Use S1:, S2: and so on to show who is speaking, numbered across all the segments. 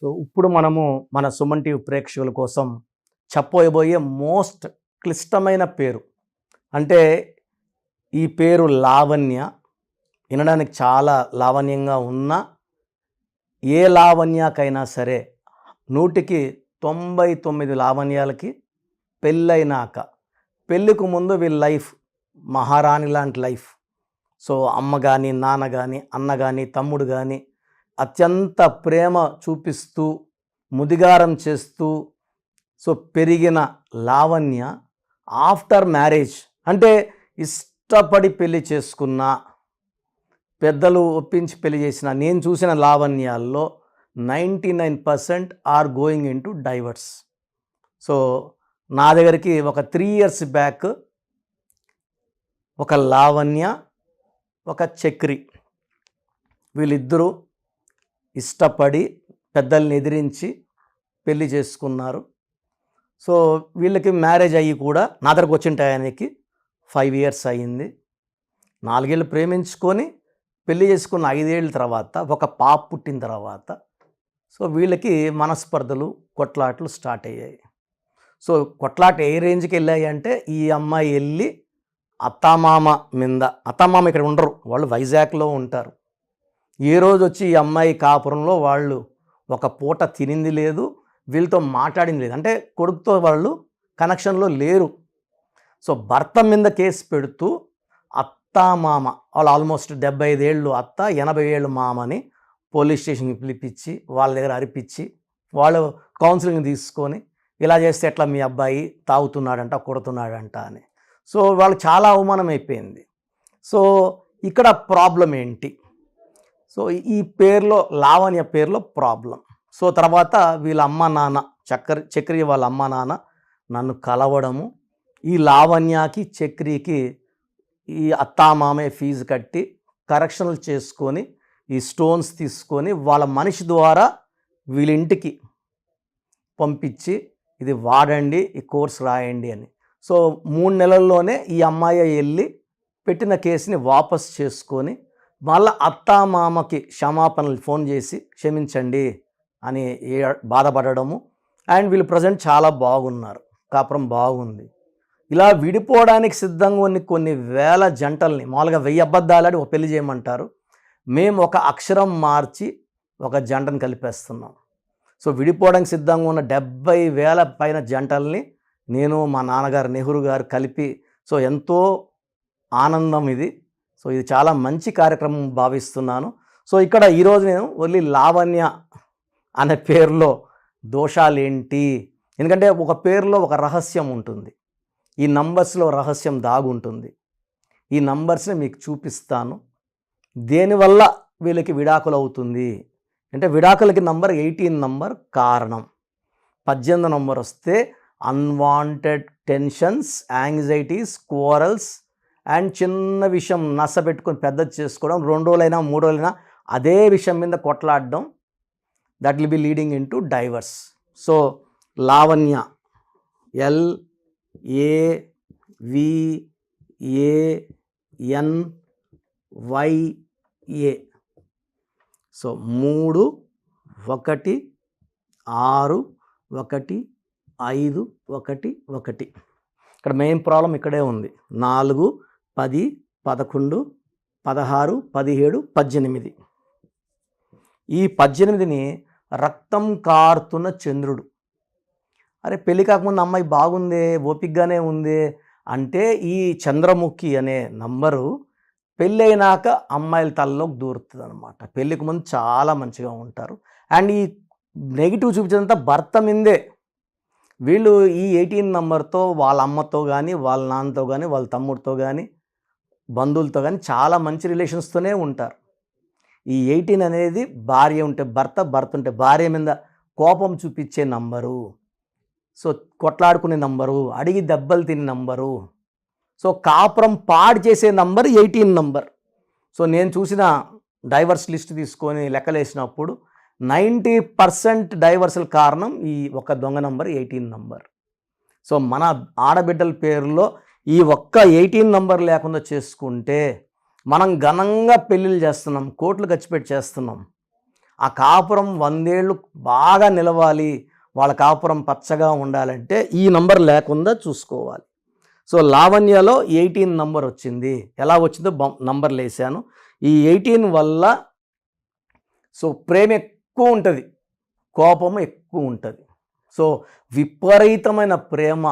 S1: So ఇప్పుడు మనము మన సుమన్ టీవీ ప్రేక్షకుల కోసం చెప్పబోయే మోస్ట్ క్లిష్టమైన పేరు అంటే ఈ పేరు లావణ్య. వినడానికి చాలా లావణ్యంగా ఉన్న ఏ లావణ్యకైనా సరే 100కి 99 లావణ్యాలకి పెళ్ళైనాక పెళ్ళికి ముందు వీళ్ళ లైఫ్ మహారాణి లాంటి లైఫ్. సో అమ్మ కానీ నాన్న కానీ అన్న కానీ తమ్ముడు కానీ అత్యంత ప్రేమ చూపిస్తూ ముదిగారం చేస్తూ సో పెరిగిన లావణ్య ఆఫ్టర్ మ్యారేజ్ అంటే ఇష్టపడి పెళ్లి చేసుకున్న పెద్దలు ఒప్పించి పెళ్లి చేసిన నేను చూసిన లావణ్యాల్లో 99% are going into divorce. So నా దగ్గరికి ఒక 3 years బ్యాక్ ఒక లావణ్య ఒక చక్రి వీళ్ళిద్దరూ ఇష్టపడి పెద్దల్ని ఎదిరించి పెళ్లి చేసుకున్నారు. సో వీళ్ళకి మ్యారేజ్ అయ్యి కూడా నా దగ్గరకు వచ్చిన టయానికి 5 years అయ్యింది. 4 ఏళ్ళు ప్రేమించుకొని పెళ్లి చేసుకున్న 5 ఏళ్ళ తర్వాత ఒక పాప పుట్టిన తర్వాత సో వీళ్ళకి మనస్పర్ధలు కొట్లాటలు స్టార్ట్ అయ్యాయి. సో కొట్లాట ఏ రేంజ్కి వెళ్ళాయి అంటే ఈ అమ్మాయి వెళ్ళి అత్తామామ మీద, అత్తామామ ఇక్కడ ఉండరు, వాళ్ళు వైజాగ్లో ఉంటారు. ఏ రోజు వచ్చి ఈ అమ్మాయి కాపురంలో వాళ్ళు ఒక పూట తినింది లేదు, వీళ్ళతో మాట్లాడింది లేదు. అంటే కొడుకుతో వాళ్ళు కనెక్షన్లో లేరు. సో భర్త మీద కేసు పెడుతూ అత్తామామ వాళ్ళు ఆల్మోస్ట్ 75 ఏళ్ళు అత్త 80 ఏళ్ళు మామని పోలీస్ స్టేషన్కి పిలిపించి వాళ్ళ దగ్గర అరిపించి వాళ్ళు కౌన్సిలింగ్ తీసుకొని ఇలా చేస్తే ఎట్లా మీ అబ్బాయి తాగుతున్నాడంట కొడుతున్నాడంట అని. సో వాళ్ళకి చాలా అవమానం అయిపోయింది. సో ఇక్కడ ప్రాబ్లం ఏంటి? సో ఈ పేరులో లావణ్య పేరులో ప్రాబ్లం. సో తర్వాత వీళ్ళ అమ్మ నాన్న చక్రి వాళ్ళ అమ్మ నాన్న నన్ను కలవడము, ఈ లావణ్యకి చక్రికి ఈ అత్తామామే ఫీజు కట్టి కరెక్షన్లు చేసుకొని ఈ స్టోన్స్ తీసుకొని వాళ్ళ మనిషి ద్వారా వీళ్ళ ఇంటికి పంపించి ఇది వాడండి, ఈ కోర్స్ రాయండి అని. సో 3 నెలల్లోనే ఈ అమ్మాయి వెళ్ళి పెట్టిన కేసుని వాపస్ చేసుకొని మళ్ళీ అత్తామామకి క్షమాపణలు ఫోన్ చేసి క్షమించండి అని బాధపడడము. అండ్ వీళ్ళు ప్రజెంట్ చాలా బాగున్నారు, కాపురం బాగుంది. ఇలా విడిపోవడానికి సిద్ధంగా ఉన్న కొన్ని వేల జంటల్ని మామూలుగా 1000 అబద్ధాలాడి ఒక పెళ్లి చేయమంటారు. మేము ఒక అక్షరం మార్చి ఒక జంటను కలిపేస్తున్నాం. సో విడిపోవడానికి సిద్ధంగా ఉన్న 70,000 పైన జంటల్ని నేను మా నాన్నగారు నెహ్రూ గారు కలిపి సో ఎంతో ఆనందం ఇది. సో ఇది చాలా మంచి కార్యక్రమం భావిస్తున్నాను. సో ఇక్కడ ఈరోజు నేను ఓన్లీ లావణ్య అనే పేరులో దోషాలు ఏంటి, ఎందుకంటే ఒక పేరులో ఒక రహస్యం ఉంటుంది, ఈ నంబర్స్లో రహస్యం దాగుంటుంది. ఈ నంబర్స్ని మీకు చూపిస్తాను. దేనివల్ల వీళ్ళకి విడాకులు అవుతుంది అంటే విడాకులకి నంబర్ 18 నంబర్ కారణం. 18 నంబర్ వస్తే unwanted tensions, anxieties, quarrels and చిన్న విషయం నస పెట్టుకొని పెద్దది చేసుకోవడం, 2 రోజులైనా 3 రోజులైనా అదే విషయం మీద కొట్లాడడం, that will be leading into divorce. So Lavanya LAVANYA. So 3 1 6 1 5 1 1. ఇక్కడ మెయిన్ ప్రాబ్లం ఇక్కడే ఉంది. 4 10 11 16 17 18. ఈ 18ని రక్తం కారుతున్న చంద్రుడు. అరే పెళ్ళి కాకముందు అమ్మాయి బాగుందే, ఓపికగానే ఉంది అంటే ఈ చంద్రముఖి అనే నంబరు పెళ్ళైనాక అమ్మాయిల తలలోకి దూరుతుంది అనమాట. పెళ్ళికి ముందు చాలా మంచిగా ఉంటారు. అండ్ ఈ నెగిటివ్ చూపించేదంతా భర్త మీదే. వీళ్ళు ఈ 18 నంబర్తో వాళ్ళ అమ్మతో కానీ వాళ్ళ నాన్నతో కానీ వాళ్ళ తమ్ముడితో కానీ బంధువులతో కానీ చాలా మంచి రిలేషన్స్తోనే ఉంటారు. ఈ 18 అనేది భార్య ఉంటే భర్త, భర్త ఉంటే భార్య మీద కోపం చూపించే నంబరు. సో కొట్లాడుకునే నంబరు, అడిగి దెబ్బలు తినే నంబరు. సో కాపురం పాడు చేసే నంబర్ 18 నంబర్. సో నేను చూసిన డైవర్స్ లిస్ట్ తీసుకొని లెక్కలేసినప్పుడు 90% డైవర్సల్ కారణం ఈ ఒక దొంగ నంబర్ 18 నంబర్. సో మన ఆడబిడ్డల పేరులో ఈ ఒక్క 18 నంబర్ లేకుండా చేసుకుంటే మనం ఘనంగా పెళ్ళిళ్ళు చేస్తున్నాం, కోట్లు ఖర్చు పెట్టి చేస్తున్నాం. ఆ కాపురం 100 ఏళ్ళు బాగా నిలవాలి, వాళ్ళ కాపురం పచ్చగా ఉండాలంటే ఈ నంబర్ లేకుండా చూసుకోవాలి. సో లావణ్యలో 18 నంబర్ వచ్చింది. ఎలా వచ్చిందో నంబర్లు వేసాను. ఈ 18 వల్ల సో ప్రేమ ఎక్కువ ఉంటుంది, కోపం ఎక్కువ ఉంటుంది. సో విపరీతమైన ప్రేమ,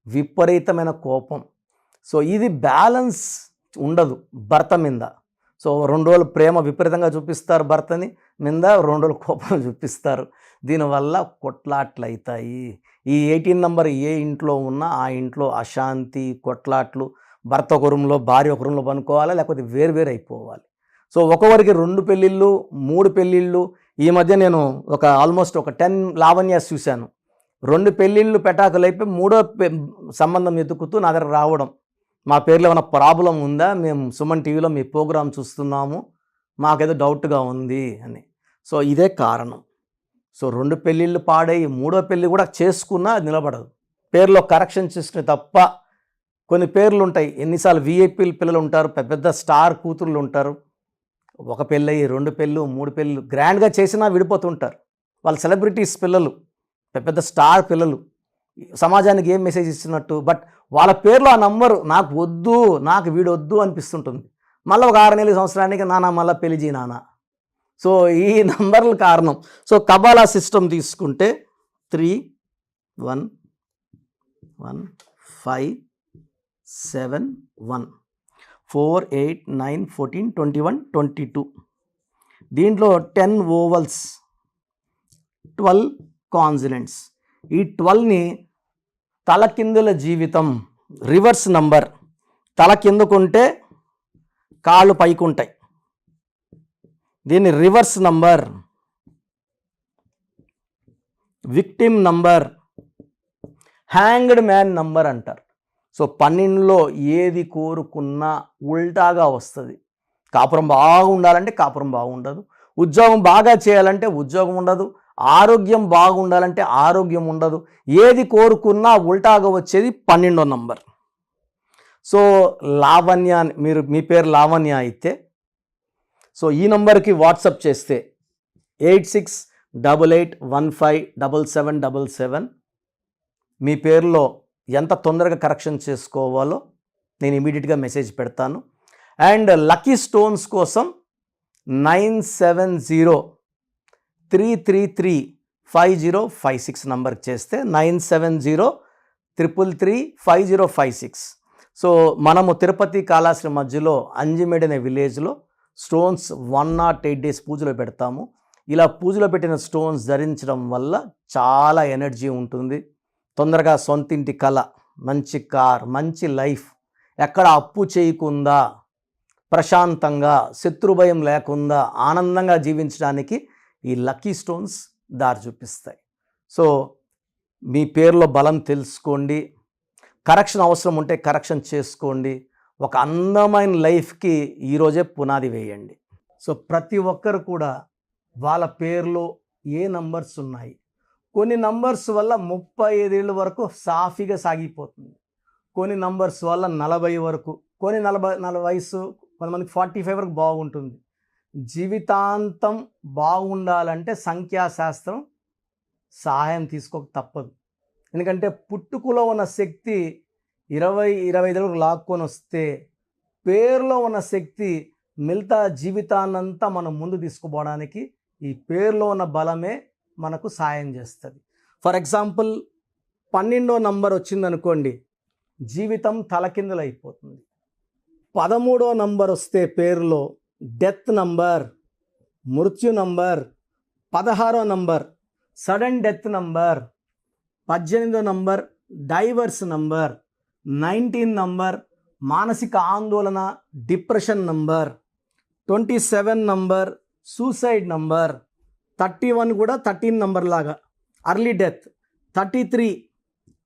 S1: విపరీతమైన కోపం. సో ఇది బ్యాలెన్స్ ఉండదు భర్త మీద. సో 2 రోజులు ప్రేమ విపరీతంగా చూపిస్తారు భర్తని మీద, 2 రోజులు కోపం చూపిస్తారు. దీనివల్ల కొట్లాట్లు అవుతాయి. ఈ 18 నంబర్ ఏ ఇంట్లో ఉన్నా ఆ ఇంట్లో అశాంతి, కొట్లాట్లు, భర్త ఒక రూమ్లో భార్య ఒక రూమ్లో పనుకోవాలి, లేకపోతే వేరు అయిపోవాలి. సో ఒకరికి 2 పెళ్ళిళ్ళు 3 పెళ్ళిళ్ళు. ఈ మధ్య నేను ఆల్మోస్ట్ 10 లావణ్యాస్ చూశాను. 2 పెళ్ళిళ్ళు పెటాకులు అయిపోయి 3వ సంబంధం ఎత్తుకుతూ నా దగ్గర రావడం, మా పేర్లో ఏమైనా ప్రాబ్లం ఉందా, మేము సుమన్ టీవీలో మీ ప్రోగ్రాం చూస్తున్నాము, మాకేదో డౌట్గా ఉంది అని. సో ఇదే కారణం. సో 2 పెళ్ళిళ్ళు పాడై 3వ పెళ్ళి కూడా చేసుకున్నా అది నిలబడదు. పేర్లో కరెక్షన్ చేసుకునే తప్ప. కొన్ని పేర్లు ఉంటాయి, ఎన్నిసార్లు విఐపీలు పిల్లలు ఉంటారు, పెద్ద స్టార్ కూతుర్లు ఉంటారు, 1 పెళ్ళి 2 పెళ్ళు 3 పెళ్ళు గ్రాండ్గా చేసినా విడిపోతుంటారు. వాళ్ళ సెలబ్రిటీస్ పిల్లలు, పెద్ద స్టార్ పిల్లలు, సమాజానికి ఏం మెసేజ్ ఇస్తున్నట్టు. బట్ వాళ్ళ పేర్లో ఆ నంబరు నాకు వద్దు, నాకు వీడొద్దు అనిపిస్తుంటుంది. మళ్ళీ ఒక 6 నెలల సంవత్సరానికి నాన్న మళ్ళీ పెళ్లి చేయి నాన్న. సో ఈ నంబర్ల కారణం. సో కబాలా సిస్టమ్ తీసుకుంటే 3 1 1 5 7 1 4 8 9 14 21 22. దీంట్లో 10 ఓవల్స్ 12 కాన్సనెంట్స్. ఈ 12ని తలకిందుల జీవితం, రివర్స్ నంబర్. తల కిందకుంటే కాళ్ళు పైకుంటాయి, దీన్ని reverse number. Victim number, hanged man number అంటారు. సో 12లో ఏది కోరుకున్నా ఉల్టాగా వస్తుంది. కాపురం బాగుండాలంటే కాపురం బాగుండదు, ఉద్యోగం బాగా చేయాలంటే ఉద్యోగం ఉండదు, ఆరోగ్యం బాగుండాలంటే ఆరోగ్యం ఉండదు. ఏది కోరుకున్నా ఉల్టాగా వచ్చేది 12వ నంబర్. సో లావణ్య, మీ పేరు లావణ్య అయితే సో ఈ నంబర్కి వాట్సాప్ చేస్తే 8688157777 మీ పేరులో ఎంత తొందరగా కరెక్షన్ చేసుకోవాలో నేను ఇమీడియట్గా మెసేజ్ పెడతాను. అండ్ లక్కీ స్టోన్స్ కోసం 9703335056 నంబర్కి చేస్తే 9703335056. సో మనము తిరుపతి కాళాశ్రీ మధ్యలో అంజిమేడ్ అనే విలేజ్లో స్టోన్స్ 108 డేస్ పూజలో పెడతాము. ఇలా పూజలో పెట్టిన స్టోన్స్ ధరించడం వల్ల చాలా ఎనర్జీ ఉంటుంది. తొందరగా సొంతింటి కళ, మంచి కార్, మంచి లైఫ్, ఎక్కడ అప్పు చేయకుండా ప్రశాంతంగా శత్రుభయం లేకుండా ఆనందంగా జీవించడానికి ఈ లక్కీ స్టోన్స్ దారి చూపిస్తాయి. సో మీ పేరులో బలం తెలుసుకోండి, కరెక్షన్ అవసరం ఉంటే కరెక్షన్ చేసుకోండి. ఒక అందమైన లైఫ్కి ఈరోజే పునాది వేయండి. సో ప్రతి ఒక్కరు కూడా వాళ్ళ పేరులో ఏ నంబర్స్ ఉన్నాయి, కొన్ని నంబర్స్ వల్ల 35 ఏళ్ళ వరకు సాఫీగా సాగిపోతుంది, కొన్ని నంబర్స్ వల్ల 40 వరకు, కొన్ని 40 వయసు, కొంతమందికి 45 వరకు బాగుంటుంది. జీవితాంతం బాగుండాలంటే సంఖ్యాశాస్త్రం సహాయం తీసుకోక తప్పదు. ఎందుకంటే పుట్టుకలో ఉన్న శక్తి 20-25 వరకు లాక్కొని వస్తే పేరులో ఉన్న శక్తి మిగతా జీవితాన్నంతా మనం ముందు తీసుకుపోవడానికి ఈ పేరులో ఉన్న బలమే మనకు సాయం చేస్తుంది. ఫర్ ఎగ్జాంపుల్ 12వ నంబర్ వచ్చిందనుకోండి, జీవితం తలకిందులు అయిపోతుంది. 13వ నంబర్ వస్తే పేరులో డెత్ నంబర్, మృత్యు నంబర్. 16వ నంబర్ సడన్ డెత్ నంబర్. 18వ నంబర్ డైవర్స్ నంబర్. 19 నంబర్ మానసిక ఆందోళన, depression number. 27 number suicide number. 31 కూడా 13 నంబర్ లాగా అర్లీ డెత్. 33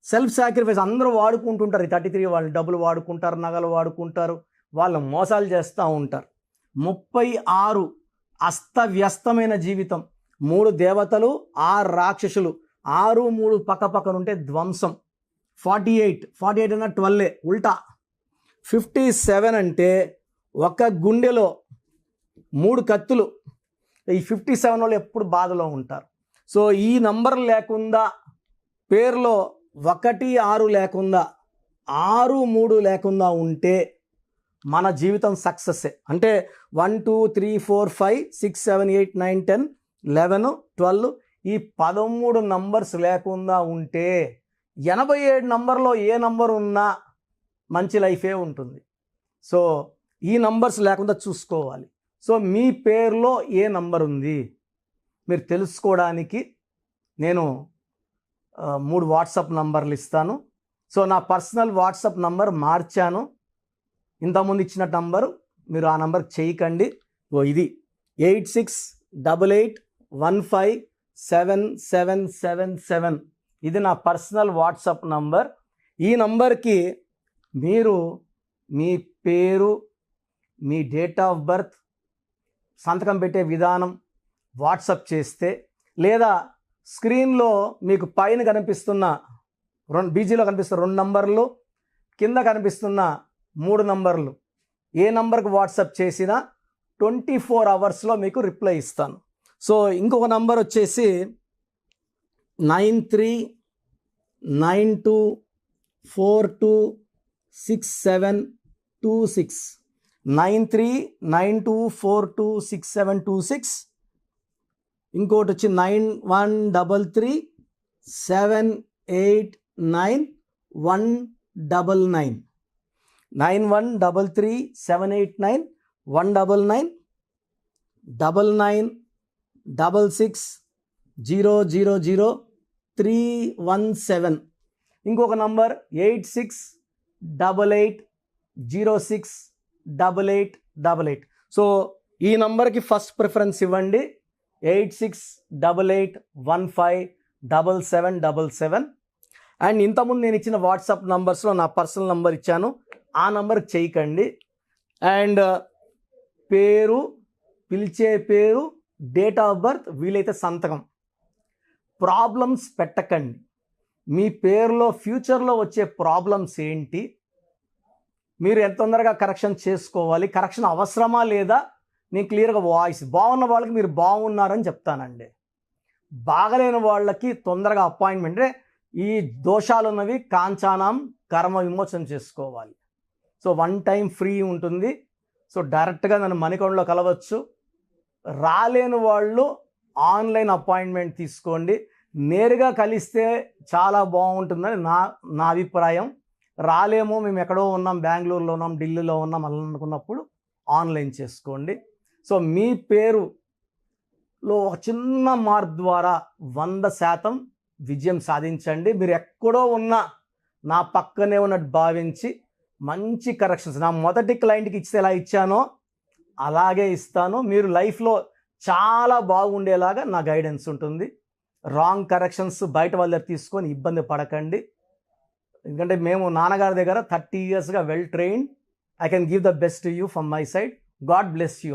S1: self sacrifice. అందరూ వాడుకుంటుంటారు. ఈ 33 వాళ్ళు డబ్బులు వాడుకుంటారు, నగలు వాడుకుంటారు, వాళ్ళు మోసాలు చేస్తూ ఉంటారు. 36 అస్తవ్యస్తమైన జీవితం. 3 దేవతలు 6 రాక్షసులు, 6 3 పక్కనుంటే ధ్వంసం. 48 అన్న 12 ఉల్టా. 57 అంటే ఒక గుండెలో 3 కత్తులు. ఈ 57 వాళ్ళు ఎప్పుడు బాధలో ఉంటారు. సో ఈ నంబర్ లేకుండా, పేరులో 1, 6 లేకుండా, 6, 3 లేకుండా ఉంటే మన జీవితం సక్సెస్సే. అంటే 1, 2, 3, 4, 5, 6, 7, 8, 9, 10, 11, 12 ఈ 13 నంబర్స్ లేకుండా ఉంటే 87 నంబర్లో ఏ నంబర్ ఉన్నా మంచి లైఫే ఉంటుంది. సో ఈ నంబర్స్ లేకుండా చూసుకోవాలి. సో మీ పేరులో ఏ నంబర్ ఉంది మీరు తెలుసుకోవడానికి నేను 3 వాట్సాప్ నంబర్లు ఇస్తాను. సో నా పర్సనల్ వాట్సాప్ నంబర్ మార్చాను. ఇంతకుముందు ఇచ్చిన నంబరు మీరు ఆ నంబర్కి చేయకండి. ఇది 8688157777. ఇది నా పర్సనల్ వాట్సాప్ నంబర్. ఈ నంబర్కి మీరు మీ పేరు, మీ డేట్ ఆఫ్ బర్త్, సంతకం పెట్టే విధానం వాట్సాప్ చేస్తే, లేదా స్క్రీన్లో మీకు పైన కనిపిస్తున్న బీజీలో కనిపిస్తున్న 2 నంబర్లు, కింద కనిపిస్తున్న 3 నంబర్లు ఏ నంబర్కి వాట్సాప్ చేసినా 24 అవర్స్లో మీకు రిప్లై ఇస్తాను. సో ఇంకొక నంబర్ వచ్చేసి 9392426726 9392426726. ఇంకోటి వచ్చి 9133789199 9133789199 9966000317. ఇంకొక నంబర్ 8688068888. సో ఈ నంబర్కి ఫస్ట్ ప్రిఫరెన్స్ ఇవ్వండి. 8688157777. అండ్ ఇంతకుముందు నేను ఇచ్చిన వాట్సాప్ నంబర్స్లో నా పర్సనల్ నంబర్ ఇచ్చాను, ఆ నంబర్కి చేయకండి. అండ్ పేరు, పిలిచే పేరు, డేట్ ఆఫ్ బర్త్, వీలైతే సంతకం. ప్రాబ్లమ్స్ పెట్టకండి. మీ పేరులో ఫ్యూచర్లో వచ్చే ప్రాబ్లమ్స్ ఏంటి, మీరు ఎంత తొందరగా కరెక్షన్ చేసుకోవాలి, కరెక్షన్ అవసరమా లేదా, నేను క్లియర్గా వాయిస్ బాగున్న వాళ్ళకి మీరు బాగున్నారని చెప్తానండి. బాగలేని వాళ్ళకి తొందరగా అపాయింట్మెంట్, ఈ దోషాలు ఉన్నవి కాంచానం కర్మ విమోచన చేసుకోవాలి. సో 1 టైం ఫ్రీ ఉంటుంది. సో డైరెక్ట్గా నన్ను మణికొండలో కలవచ్చు. రాలేని వాళ్ళు ఆన్లైన్ అపాయింట్మెంట్ తీసుకోండి. నేరుగా కలిస్తే చాలా బాగుంటుందని నా అభిప్రాయం. రాలేమో, మేము ఎక్కడో ఉన్నాం, బెంగళూరులో ఉన్నాం, ఢిల్లీలో ఉన్నాం అలా అనుకున్నప్పుడు ఆన్లైన్ చేసుకోండి. సో మీ పేరులో ఒక చిన్న మార్పు ద్వారా 100% విజయం సాధించండి. మీరు ఎక్కడో ఉన్నా నా పక్కనే ఉన్నట్టు భావించి మంచి కరెక్షన్స్ నా మొదటి క్లయింట్కి ఇస్తే ఎలా ఇచ్చానో అలాగే ఇస్తాను. మీరు లైఫ్లో చాలా బాగుండేలాగా నా గైడెన్స్ ఉంటుంది. రాంగ్ కరెక్షన్స్ బయట వాళ్ళ దగ్గర తీసుకొని ఇబ్బంది పడకండి. ఎందుకంటే మేము నాన్నగారి దగ్గర 30 yearsగా well trained. I can give the best to you from my side. God bless you.